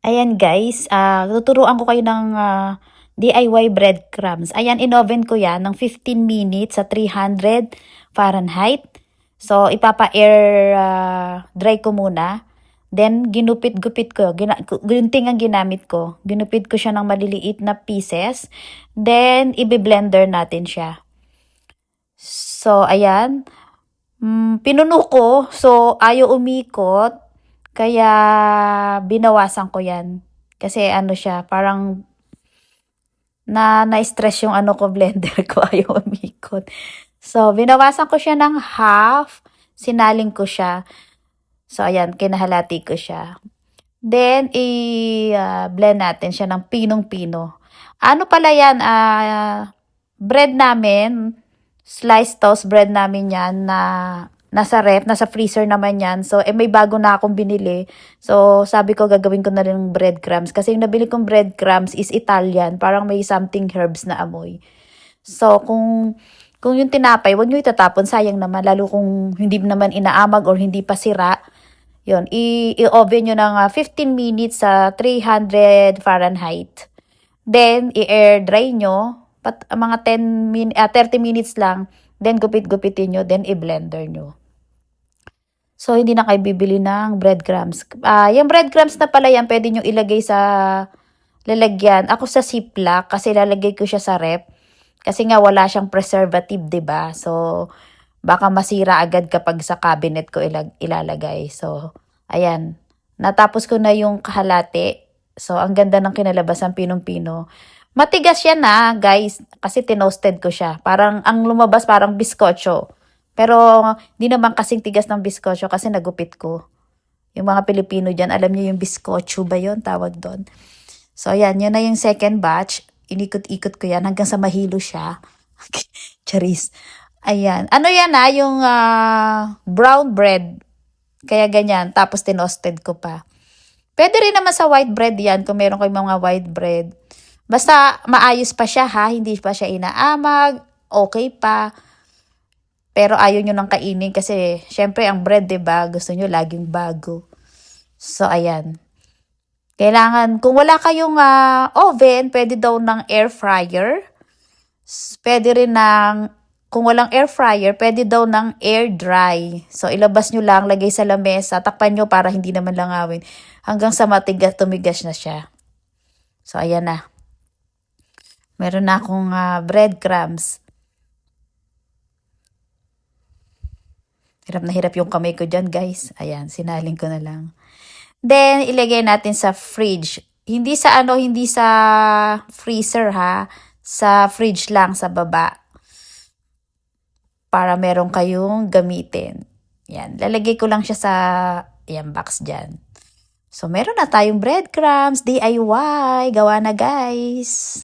Ayan guys, tuturuan ko kayo ng DIY breadcrumbs. Ayan, in-oven ko yan ng 15 minutes sa 300 Fahrenheit. So, ipapa-air dry ko muna. Then, ginupit-gupit ko. Gunting ang ginamit ko. Ginupit ko siya ng maliliit na pieces. Then, ibe-blender natin siya. So, ayan. Pinuno ko. So, ayaw umikot. Kaya binawasan ko 'yan. Kasi ano siya, parang na-stress yung ano ko, blender ko, ayaw umikot. So, binawasan ko siya ng half, sinaling ko siya. So, ayan, kinahalati ko siya. Then, i-blend natin siya ng pinong-pino. Ano pala yan, bread namin, sliced toast bread namin yan na nasa ref, nasa freezer naman yan. So, may bago na akong binili. So, sabi ko gagawin ko na rin ng breadcrumbs. Kasi yung nabili kong breadcrumbs is Italian. Parang may something herbs na amoy. So, kung yung tinapay, huwag nyo itatapon. Sayang naman. Lalo kung hindi naman inaamag or hindi pa sira. Yun, i-oven nyo ng 15 minutes sa 300 Fahrenheit. Then, i-air dry nyo. Mga 30 minutes lang. Then, gupit-gupitin nyo. Then, i-blender nyo. So, hindi na kayo bibili ng breadcrumbs. Yung breadcrumbs na pala yan, pwede nyo ilagay sa lalagyan. Ako sa Ziploc kasi lalagay ko siya sa rep. Kasi nga wala siyang preservative, 'di ba? So, baka masira agad kapag sa cabinet ko ilalagay. So, ayan. Natapos ko na yung kahalati. So, ang ganda ng kinalabasan, pinong-pino. Matigas yan na, guys, kasi tinoasted ko siya. Parang, ang lumabas parang biskotso. Pero, di naman kasing tigas ng biskotso kasi nagupit ko. Yung mga Pilipino dyan, alam niyo yung biskotso ba yon tawag doon. So, ayan, yun na yung second batch. Inikot-ikot ko yan hanggang sa mahilo siya. Charis. Ayan. Ano yan yung brown bread. Kaya ganyan. Tapos tinoasted ko pa. Pwede rin naman sa white bread yan kung meron kayong mga white bread. Basta maayos pa siya ha. Hindi pa siya inaamag. Okay pa. Pero ayaw nyo nang kainin kasi syempre ang bread, 'di ba? Gusto nyo laging bago. So ayan. Kailangan kung wala kayong oven, pwede daw ng air fryer. Pwede rin ng kung walang air fryer, pwede daw ng air dry. So ilabas nyo lang, lagay sa lamesa, takpan nyo para hindi naman langawin hanggang sa tumigas na siya. So ayan na. Meron na akong breadcrumbs. Hirap na hirap yung kamay ko dyan, guys. Ayan, sinaling ko na lang. Then, ilagay natin sa fridge. Hindi sa freezer ha. Sa fridge lang sa baba. Para meron kayong gamitin. Yan, lalagay ko lang siya sa box dyan. So, meron na tayong breadcrumbs, DIY. Gawa na, guys.